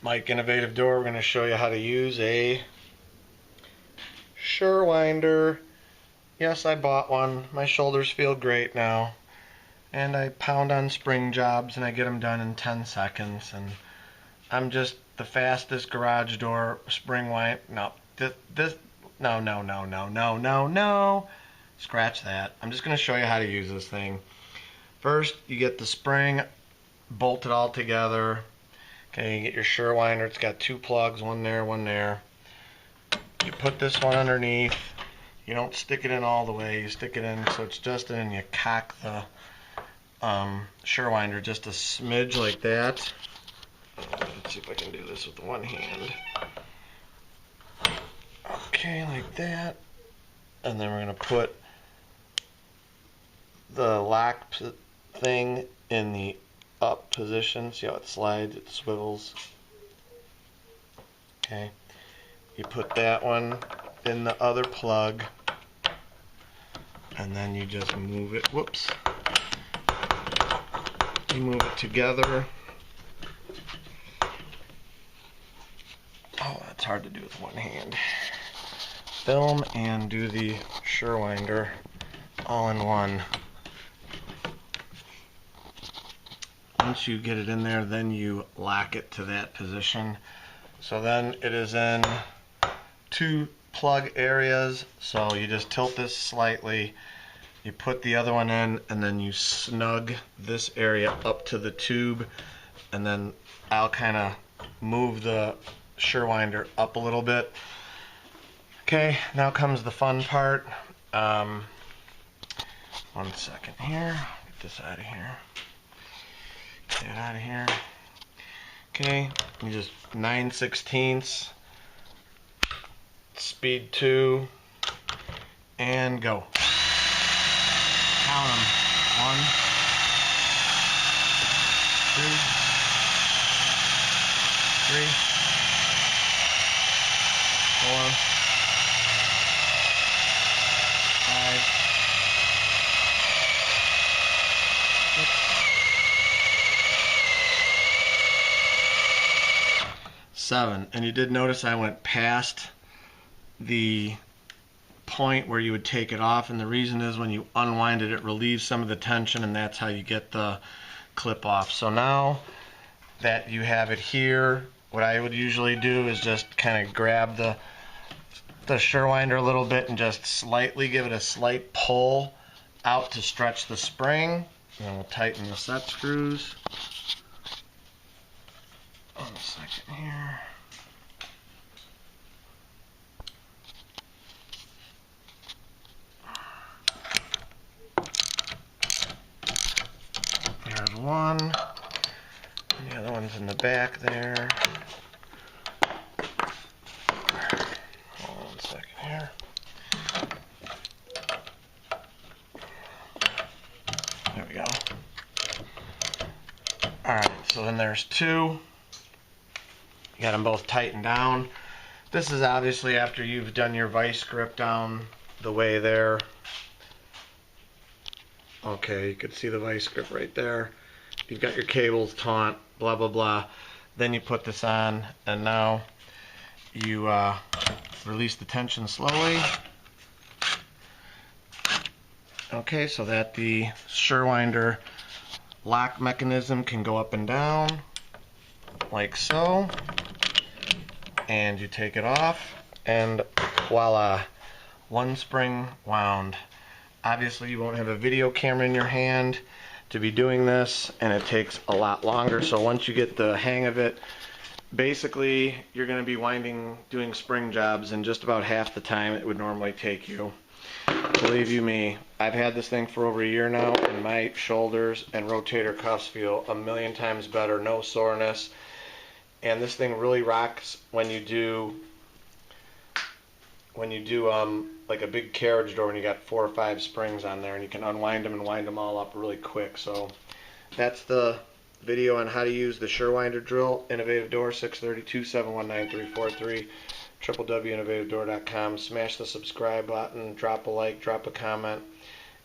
Mike Innovative Door. We're going to show you how to use a surewinder. Yes, I bought one. My shoulders feel great now. And I pound on spring jobs and I get them done in 10 seconds. And I'm just the fastest garage door spring wind. No, no. Scratch that. I'm just going to show you how to use this thing. First, you get the spring bolted all together. Okay, you get your surewinder. It's got two plugs, one there, one there. You put this one underneath. You don't stick it in all the way. You stick it in so it's just in. You cock the surewinder just a smidge like that. Let's see if I can do this with one hand. Okay, like that. And then we're going to put the lock thing in the up position. See how it slides, it swivels. Okay. You put that one in the other plug and then you just move it. Whoops. You move it together. Oh, that's hard to do with one hand. Film and do the surewinder all in one. Once you get it in there, then you lock it to that position. So then it is in two plug areas. So you just tilt this slightly, you put the other one in, and then you snug this area up to the tube, and then I'll kind of move the surewinder up a little bit. Okay, now comes the fun part. 1 second here. Get this out of here. Get it out of here. Okay, you just 9/16, speed 2, and go. Count them. 1, 2, 3, 4, 5, 6, 7. And you did notice I went past the point where you would take it off, and the reason is when you unwind it, it relieves some of the tension, and that's how you get the clip off. So now that you have it here, what I would usually do is just kind of grab the surewinder a little bit and just slightly give it a slight pull out to stretch the spring. And then we'll tighten the set screws. 1 second here. There's one. And the other one's in the back there. Hold on 1 second here. There we go. Alright, so then there's two. You got them both tightened down. This is obviously after you've done your vice grip down the way there. Okay, you could see the vice grip right there. You've got your cables taut, blah, blah, blah. Then you put this on, and now you release the tension slowly. Okay, so that the surewinder lock mechanism can go up and down, like so. And you take it off, and voila, one spring wound. Obviously you won't have a video camera in your hand to be doing this, and it takes a lot longer. So once you get the hang of it, basically you're going to be doing spring jobs in just about half the time it would normally take you. Believe you me, I've had this thing for over a year now, and my shoulders and rotator cuffs feel a million times better, no soreness. And this thing really rocks when you do like a big carriage door when you got 4 or 5 springs on there, and you can unwind them and wind them all up really quick. So that's the video on how to use the surewinder drill. Innovative Door, 632-719-343, www.innovativedoor.com. Smash the subscribe button, drop a like, drop a comment,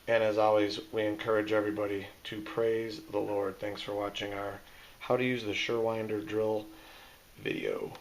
and as always, we encourage everybody to praise the Lord. Thanks for watching our how to use the surewinder drill video.